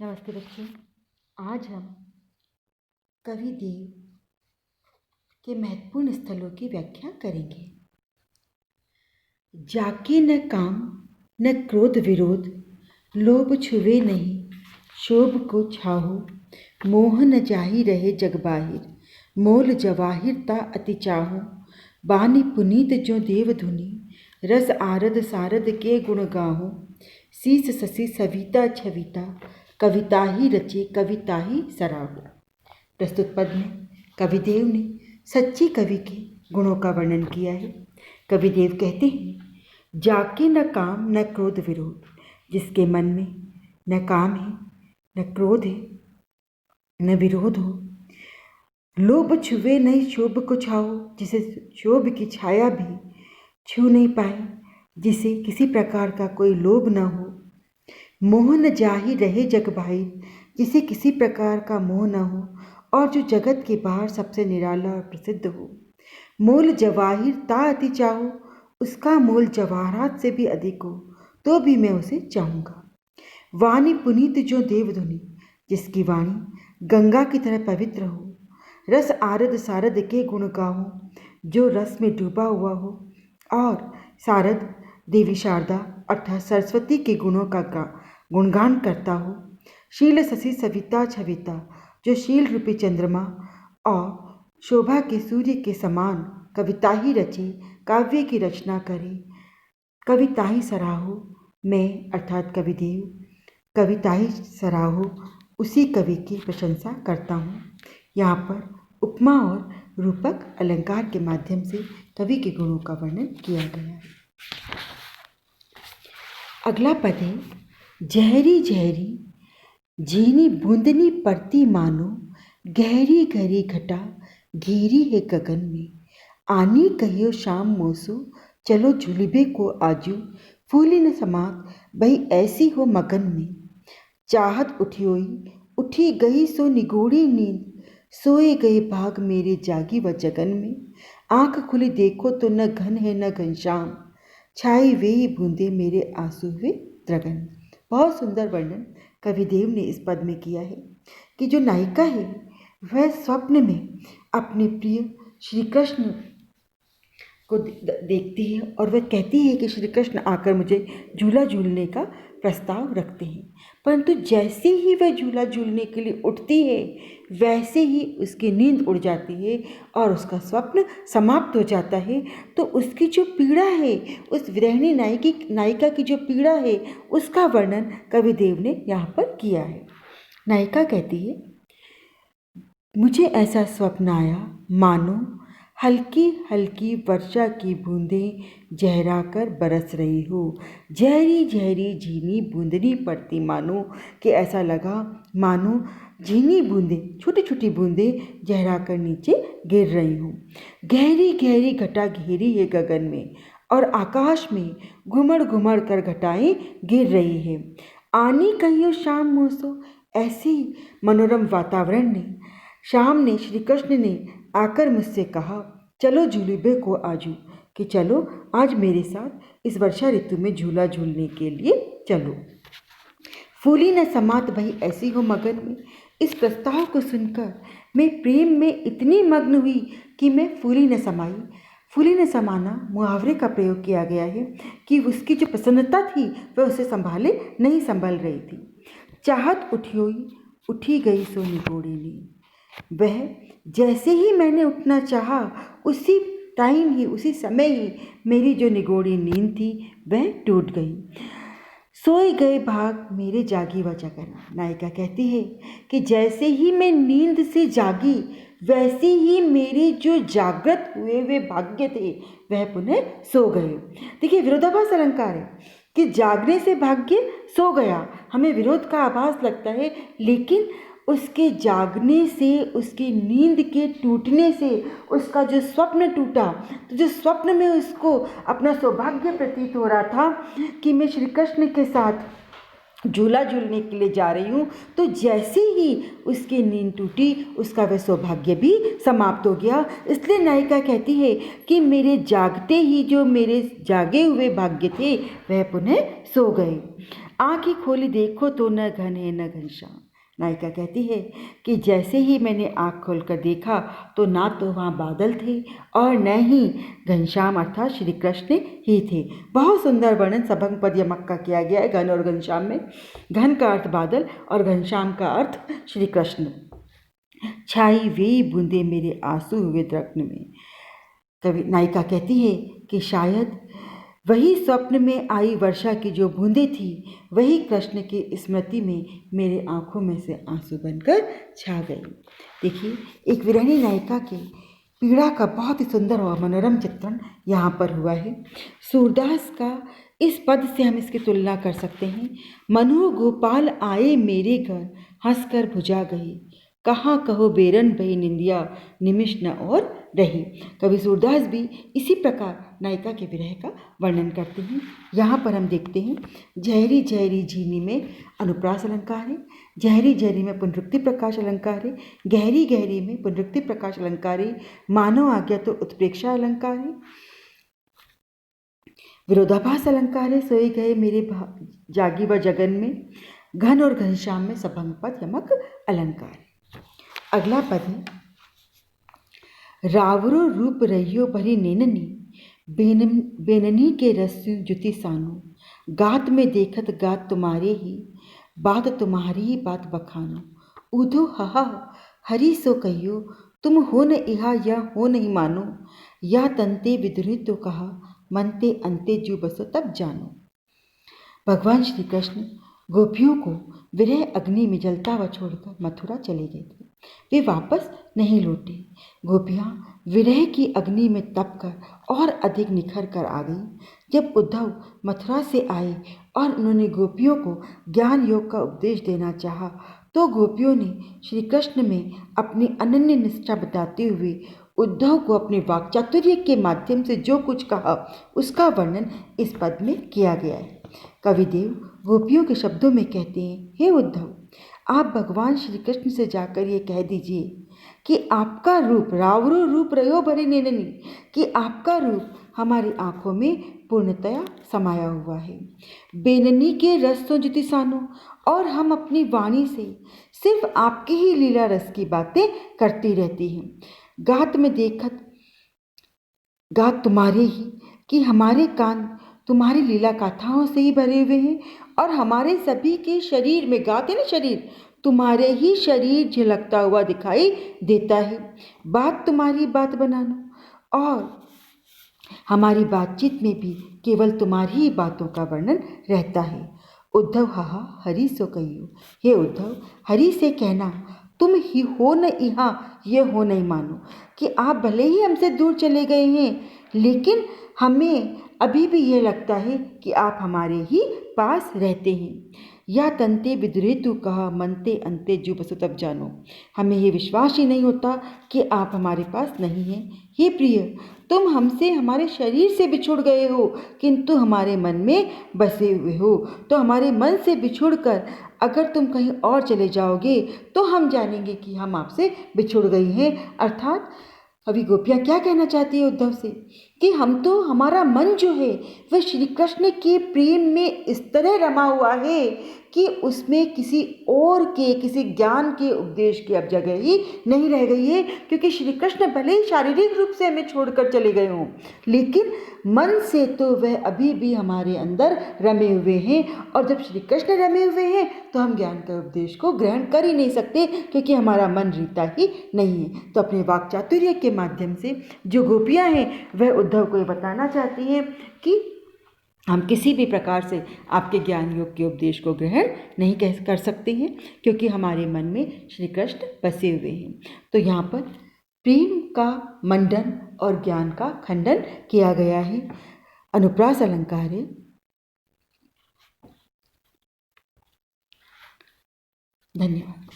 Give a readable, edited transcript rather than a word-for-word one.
नमस्ते बच्चों। आज हम कवि देव के महत्वपूर्ण स्थलों की व्याख्या करेंगे। जाके न काम न क्रोध विरोध, लोभ छुवे नहीं शोभ को छाहो, मोह न जाहि रहे जग बाहिर, मोल जवाहिर ता अति चाहो, बानी पुनीत जो देव धुनि, रस आरद सारद के गुण गाहो, शीस शशि सविता छविता, कविता ही रचे कविता ही सराहो। प्रस्तुत पद में कविदेव ने सच्ची कवि के गुणों का वर्णन किया है। कविदेव कहते हैं, जाके न काम न क्रोध विरोध, जिसके मन में न काम है न क्रोध है न विरोध हो, लोभ छुवे नहीं शोभ को छाओ, जिसे शोभ की छाया भी छू नहीं पाए, जिसे किसी प्रकार का कोई लोभ न हो, मोह न जाहि रहे जग बाहिर, जिसे किसी प्रकार का मोह न हो और जो जगत के बाहर सबसे निराला और प्रसिद्ध हो, मोल जवाहिर ता अति चाहो, उसका मोल जवाहरात से भी अधिक हो तो भी मैं उसे चाहूँगा। वाणी पुनीत जो देवधुनि, जिसकी वाणी गंगा की तरह पवित्र हो, रस आरद सारद के गुण गाहो, जो रस में डूबा हुआ हो, और सारद देवी शारदा अर्थात सरस्वती के गुणों का गुणगान करता हो, शील शशि सविता छविता, जो शील रूपी चंद्रमा और शोभा के सूर्य के समान कविता ही रचे, काव्य की रचना करे, कविता ही सराहो, मैं अर्थात कविदेव कविता ही सराहो, उसी कवि की प्रशंसा करता हूँ। यहाँ पर उपमा और रूपक अलंकार के माध्यम से कवि के गुणों का वर्णन किया गया है। अगला पद है, जहरी जहरी झीनी बूंदनी पड़ती मानो, गहरी गहरी घटा घेरी है गगन में, आनी कहियो शाम मोसो, चलो झुलिबे को आजू, फूली न समात भई ऐसी हो मगन में, चाहत उठियोई उठी गई सो निगोड़ी नींद, सोए गए भाग मेरे जागी व जगन में, आंख खुली देखो तो न घन है न घनश्याम, छाई वे ही बूंदे मेरे आंसू हुए द्रगन। बहुत सुंदर वर्णन कविदेव ने इस पद में किया है कि जो नायिका है वह स्वप्न में अपने प्रिय श्री कृष्ण को देखती है और वह कहती है कि श्री कृष्ण आकर मुझे झूला झूलने का प्रस्ताव रखते हैं, परंतु जैसे ही वह झूला झूलने के लिए उठती है वैसे ही उसकी नींद उड़ जाती है और उसका स्वप्न समाप्त हो जाता है। तो उसकी जो पीड़ा है, उस विरहिणी नायिका की जो पीड़ा है, उसका वर्णन कविदेव ने यहाँ पर किया है। नायिका कहती है, मुझे ऐसा स्वप्न आया मानो हल्की हल्की वर्षा की बूंदें जहरा कर बरस रही हो, जहरी जहरी झीनी बूंदनी पड़ती मानो, कि ऐसा लगा मानो झीनी बूंदें छोटी छोटी बूंदें जहरा कर नीचे गिर रही हों, गहरी गहरी घटा घेरी है गगन में, और आकाश में घुमड़ घुमड़ कर घटाएं गिर रही है, आनी कहियो शाम मोसो, ऐसी मनोरम वातावरण ने शाम ने श्री कृष्ण ने आकर मुझसे कहा, चलो झूलिबे को आजू, कि चलो आज मेरे साथ इस वर्षा ऋतु में झूला झूलने के लिए चलो। फूली न समात भई ऐसी हो मगन में, इस प्रस्ताव को सुनकर मैं प्रेम में इतनी मग्न हुई कि मैं फूली न समाई। फूली न समाना मुहावरे का प्रयोग किया गया है कि उसकी जो प्रसन्नता थी वह उसे संभाले नहीं संभल रही थी। चाहत उठियोई उठी गई सो निगोड़ी नींद, वह जैसे ही मैंने उठना चाहा उसी टाइम ही उसी समय ही मेरी जो निगोड़ी नींद थी वह टूट गई। सोए गए भाग मेरे जागी व जगन। नायिका कहती है कि जैसे ही मैं नींद से जागी वैसे ही मेरे जो जागृत हुए वे भाग्य थे वह पुनः सो गए। देखिए, विरोधाभास अलंकार है कि जागने से भाग्य सो गया, हमें विरोध का आभास लगता है, लेकिन उसके जागने से, उसकी नींद के टूटने से उसका जो स्वप्न टूटा, तो जो स्वप्न में उसको अपना सौभाग्य प्रतीत हो रहा था कि मैं श्री कृष्ण के साथ झूला झूलने के लिए जा रही हूँ, तो जैसे ही उसकी नींद टूटी उसका वह सौभाग्य भी समाप्त हो गया। इसलिए नायिका कहती है कि मेरे जागते ही जो मेरे जागे हुए भाग्य थे वह पुनः सो गए। आँखें खोली देखो तो न घन है न घनश्याम। नायिका कहती है कि जैसे ही मैंने आँख खोलकर देखा तो ना तो वहाँ बादल थे और न ही घनश्याम अर्थात श्री कृष्ण ही थे। बहुत सुंदर वर्णन सभंग पद यमक का किया गया है घन और घनश्याम में। घन का अर्थ बादल और घनश्याम का अर्थ श्री कृष्ण। छाई वे बूंदे मेरे आंसू हुए दृग्न में। कवि नायिका कहती है कि शायद वही स्वप्न में आई वर्षा की जो बूंदें थी वही कृष्ण की स्मृति में मेरे आंखों में से आंसू बनकर छा गई। देखिए, एक विरहिणी नायिका के पीड़ा का बहुत ही सुंदर और मनोरम चित्रण यहाँ पर हुआ है। सूरदास का इस पद से हम इसकी तुलना कर सकते हैं। मनु गोपाल आए मेरे घर हंसकर भुजा गए, कहाँ कहो बेरन भई निंदिया निमिष न और रही। कवि सूरदास भी इसी प्रकार नायिका के विरह का वर्णन करते हैं। यहाँ पर हम देखते हैं झहरी झहरी झीनी में अनुप्रास अलंकार है, झहरी झहरी में पुनरुक्ति प्रकाश अलंकार है, गहरी गहरी में पुनरुक्ति प्रकाश अलंकार है, मानव आज्ञा तो उत्प्रेक्षा अलंकार है, विरोधाभास अलंकार है, सोए गए मेरे जागी व जगन में, घन और घनश्याम में सभंग पद यमक अलंकार है। अगला पद है रावरो रूप रहियो भरी नेननी, बेननी के रस्यु जुति सानो, गात में देखत गात तुम्हारे ही, बात तुम्हारी ही बात बखानो, उधो हहा हरि सो कहियो, तुम हो न इहा या हो नहीं मानो, या तंते विद्रोही तो कहा, मनते अंते जू बसो तब जानो। भगवान श्री कृष्ण गोपियों को विरह अग्नि में जलता हुआ छोड़कर मथुरा चले गए थे। वे वापस नहीं लौटे। गोपियाँ विरह की अग्नि में तपकर और अधिक निखर कर आ गई। जब उद्धव मथुरा से आए और उन्होंने गोपियों को ज्ञान योग का उपदेश देना चाहा तो गोपियों ने श्री कृष्ण में अपनी अनन्य निष्ठा बताते हुए उद्धव को अपने वाक्चातुर्य के माध्यम से जो कुछ कहा उसका वर्णन इस पद में किया गया है। कविदेव गोपियों के शब्दों में कहते हैं, हे उद्धव, आप भगवान श्री कृष्ण से जाकर ये कह दीजिए कि आपका रूप रावरो रूप रयो भरे नेननी, कि आपका रूप हमारी आंखों में पूर्णतया समाया हुआ है। बेननी के रस तो ज्योतिषानो, और हम अपनी वाणी से सिर्फ आपके ही लीला रस की बातें करती रहती हैं। गात में देखत गात तुम्हारे ही, कि हमारे कान तुम्हारी लीला गाथाओं से ही भरे हुए हैं और हमारे सभी के शरीर में, गाते ना शरीर, तुम्हारे ही शरीर झलकता हुआ दिखाई देता है। बात तुम्हारी बात बनाना और हमारी बातचीत में भी केवल तुम्हारी ही बातों का वर्णन रहता है। उद्धव हाहा हरि सो कहियो, हे उद्धव, हरि से कहना तुम ही हो न यहाँ ये हो नहीं मानो, कि आप भले ही हमसे दूर चले गए हैं लेकिन हमें अभी भी ये लगता है कि आप हमारे ही पास रहते हैं। या तंते विद्रोही तू कहा, मनते अंते जू बसो तब जानो, हमें ये विश्वास ही नहीं होता कि आप हमारे पास नहीं हैं। हे प्रिय, तुम हमसे हमारे शरीर से बिछुड़ गए हो किंतु हमारे मन में बसे हुए हो। तो हमारे मन से बिछुड़कर अगर तुम कहीं और चले जाओगे तो हम जानेंगे कि हम आपसे बिछुड़ गए हैं। अर्थात अभी गोपियाँ क्या कहना चाहती है उद्धव से कि हम तो, हमारा मन जो है वह श्री कृष्ण के प्रेम में इस तरह रमा हुआ है कि उसमें किसी और के, किसी ज्ञान के उपदेश की अब जगह ही नहीं रह गई है। क्योंकि श्री कृष्ण भले ही शारीरिक रूप से हमें छोड़कर चले गए हों लेकिन मन से तो वह अभी भी हमारे अंदर रमे हुए हैं, और जब श्री कृष्ण रमे हुए हैं तो हम ज्ञान के उपदेश को ग्रहण कर ही नहीं सकते क्योंकि हमारा मन रीता ही नहीं है। तो अपने वाक्चातुर्य के माध्यम से जो गोपियाँ हैं वह उद्धव को ये बताना चाहती हैं कि हम किसी भी प्रकार से आपके ज्ञान योग के उपदेश को ग्रहण नहीं कर सकते हैं क्योंकि हमारे मन में श्री कृष्ण बसे हुए हैं। तो यहाँ पर प्रेम का मंडन और ज्ञान का खंडन किया गया है। अनुप्रास अलंकार है। धन्यवाद।